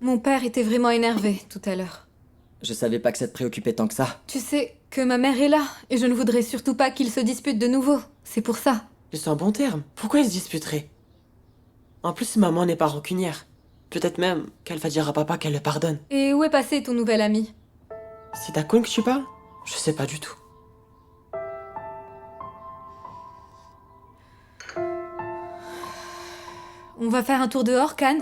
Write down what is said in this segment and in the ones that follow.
Mon père était vraiment énervé tout à l'heure. Je savais pas que ça te préoccupait tant que ça. Tu sais que ma mère est là, et je ne voudrais surtout pas qu'ils se disputent de nouveau. C'est pour ça. Mais c'est un bon terme. Pourquoi ils se disputeraient? En plus, maman n'est pas rancunière. Peut-être même qu'elle va dire à papa qu'elle le pardonne. Et où est passé ton nouvel ami? C'est d'Akun que tu parles? Je sais pas du tout. On va faire un tour dehors, Kan?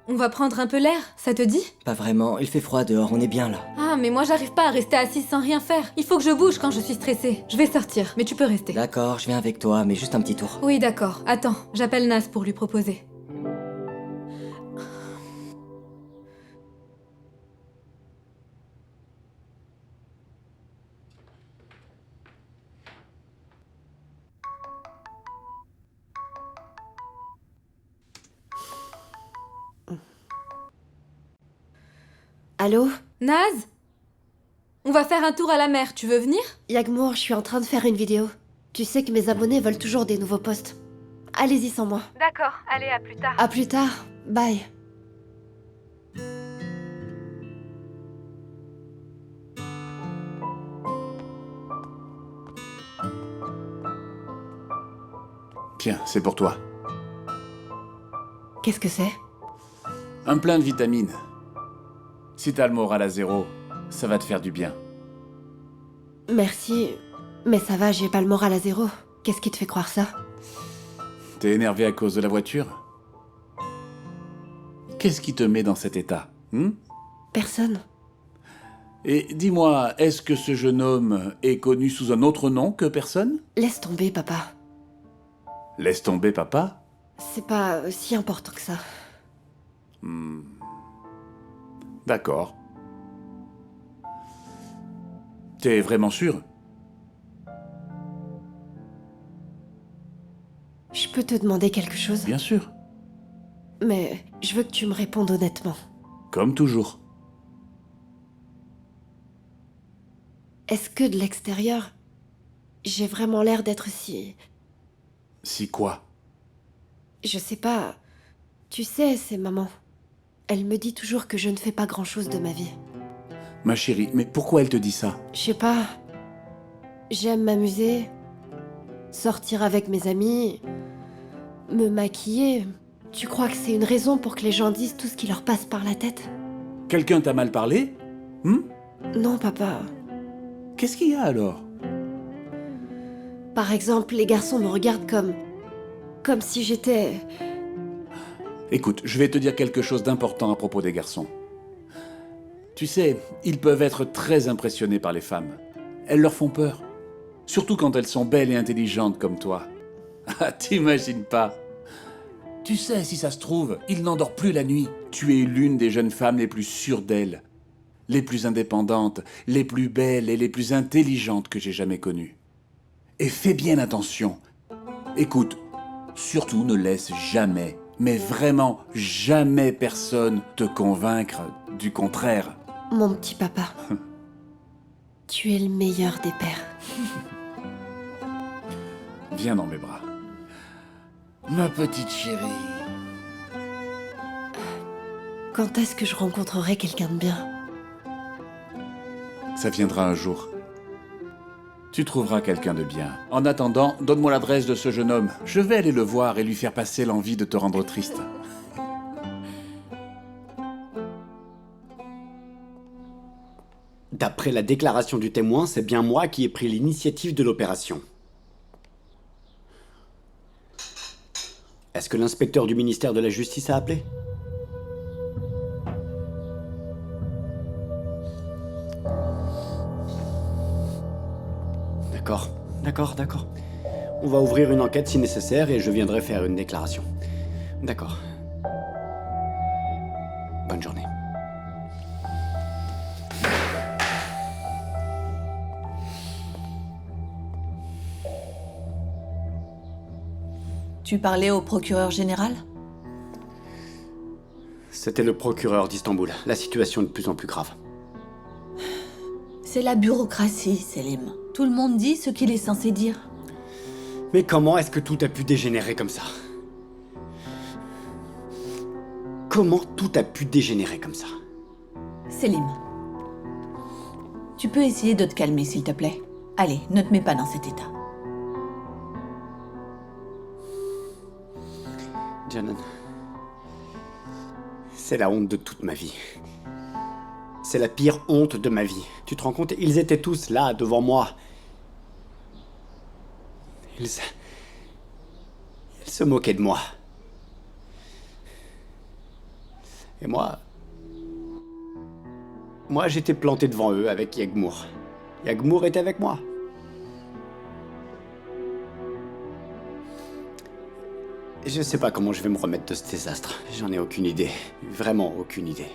On va prendre un peu l'air, ça te dit? Pas vraiment, il fait froid dehors, on est bien là. Ah, mais moi j'arrive pas à rester assise sans rien faire. Il faut que je bouge quand je suis stressée. Je vais sortir, mais tu peux rester. D'accord, je viens avec toi, mais juste un petit tour. Oui, d'accord. Attends, j'appelle Nas pour lui proposer. Allô? Naz? On va faire un tour à la mer, tu veux venir? Yagmour, je suis en train de faire une vidéo. Tu sais que mes abonnés veulent toujours des nouveaux posts. Allez-y sans moi. D'accord, allez, à plus tard. À plus tard. Bye. Tiens, c'est pour toi. Qu'est-ce que c'est? Un plein de vitamines. Si t'as le moral à zéro, ça va te faire du bien. Merci. Mais ça va, j'ai pas le moral à zéro. Qu'est-ce qui te fait croire ça? T'es énervé à cause de la voiture? Qu'est-ce qui te met dans cet état, Personne. Et dis-moi, est-ce que ce jeune homme est connu sous un autre nom que personne? Laisse tomber, papa. Laisse tomber, papa. C'est pas si important que ça. D'accord. T'es vraiment sûr? Je peux te demander quelque chose? Bien sûr. Mais je veux que tu me répondes honnêtement. Comme toujours. Est-ce que de l'extérieur, j'ai vraiment l'air d'être si... Si quoi? Je sais pas. Tu sais, c'est maman. Elle me dit toujours que je ne fais pas grand-chose de ma vie. Ma chérie, mais pourquoi elle te dit ça? Je sais pas. J'aime m'amuser, sortir avec mes amis, me maquiller. Tu crois que c'est une raison pour que les gens disent tout ce qui leur passe par la tête? Quelqu'un t'a mal parlé? Non, papa. Qu'est-ce qu'il y a alors? Par exemple, les garçons me regardent comme si j'étais... Écoute, je vais te dire quelque chose d'important à propos des garçons. Tu sais, ils peuvent être très impressionnés par les femmes. Elles leur font peur. Surtout quand elles sont belles et intelligentes comme toi. Ah, t'imagines pas. Tu sais, si ça se trouve, ils n'endorment plus la nuit. Tu es l'une des jeunes femmes les plus sûres d'elles, les plus indépendantes, les plus belles et les plus intelligentes que j'ai jamais connues. Et fais bien attention. Écoute, surtout ne laisse jamais, mais vraiment jamais personne te convaincre du contraire. Mon petit papa. Tu es le meilleur des pères. Viens dans mes bras. Ma petite chérie. Quand est-ce que je rencontrerai quelqu'un de bien? Ça viendra un jour. Tu trouveras quelqu'un de bien. En attendant, donne-moi l'adresse de ce jeune homme. Je vais aller le voir et lui faire passer l'envie de te rendre triste. D'après la déclaration du témoin, c'est bien moi qui ai pris l'initiative de l'opération. Est-ce que l'inspecteur du ministère de la Justice a appelé? D'accord. On va ouvrir une enquête si nécessaire et je viendrai faire une déclaration. D'accord. Bonne journée. Tu parlais au procureur général? C'était le procureur d'Istanbul. La situation est de plus en plus grave. C'est la bureaucratie, Selim. Tout le monde dit ce qu'il est censé dire. Mais comment est-ce que tout a pu dégénérer comme ça? Comment tout a pu dégénérer comme ça? Selim, tu peux essayer de te calmer, s'il te plaît. Allez, ne te mets pas dans cet état. Janan, c'est la honte de toute ma vie. C'est la pire honte de ma vie. Tu te rends compte? Ils étaient tous là, devant moi. Ils se moquaient de moi. Et moi, j'étais planté devant eux avec Yagmour. Yagmour était avec moi. Et je sais pas comment je vais me remettre de ce désastre. J'en ai aucune idée. Vraiment aucune idée.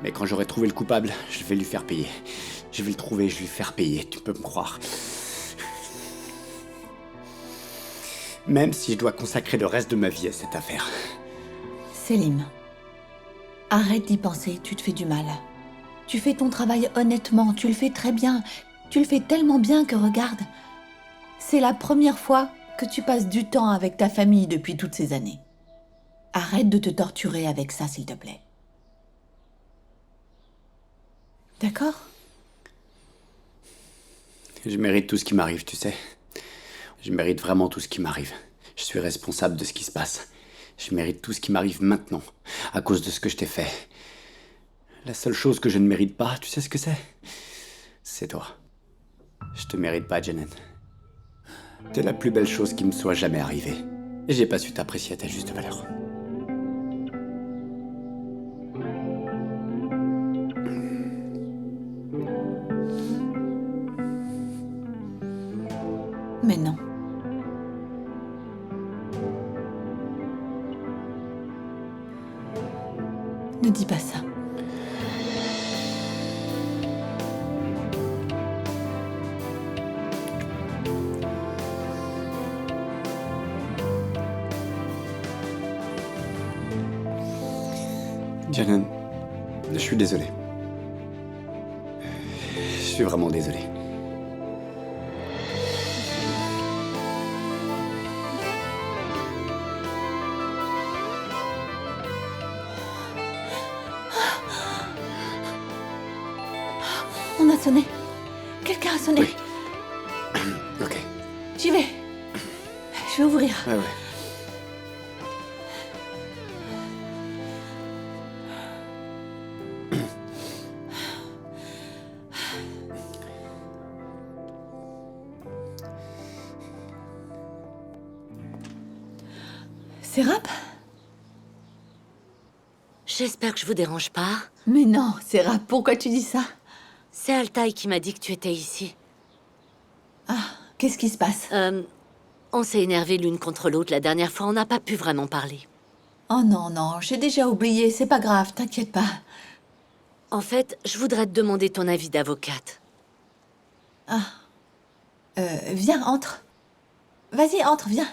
Mais quand j'aurai trouvé le coupable, je vais lui faire payer. Je vais le trouver, je vais lui faire payer, tu peux me croire. Même si je dois consacrer le reste de ma vie à cette affaire. Selim, arrête d'y penser, tu te fais du mal. Tu fais ton travail honnêtement, tu le fais très bien. Tu le fais tellement bien que regarde, c'est la première fois que tu passes du temps avec ta famille depuis toutes ces années. Arrête de te torturer avec ça, s'il te plaît. D'accord? Je mérite tout ce qui m'arrive, tu sais. Je mérite vraiment tout ce qui m'arrive. Je suis responsable de ce qui se passe. Je mérite tout ce qui m'arrive maintenant, à cause de ce que je t'ai fait. La seule chose que je ne mérite pas, tu sais ce que c'est? C'est toi. Je te mérite pas, Janan. T'es la plus belle chose qui me soit jamais arrivée. Et j'ai pas su t'apprécier à ta juste valeur. Mais non. Ne dis pas ça. Janan, je suis désolé. Je suis vraiment désolé. On a sonné. Quelqu'un a sonné. Oui. Ok. J'y vais. Je vais ouvrir. Ouais. Serap? J'espère que je vous dérange pas. Mais non, Serap, pourquoi tu dis ça? C'est Altaï qui m'a dit que tu étais ici. Ah, qu'est-ce qui se passe? On s'est énervés l'une contre l'autre la dernière fois, on n'a pas pu vraiment parler. Oh non, non, j'ai déjà oublié, c'est pas grave, t'inquiète pas. En fait, je voudrais te demander ton avis d'avocate. Viens, entre. Vas-y, entre, viens.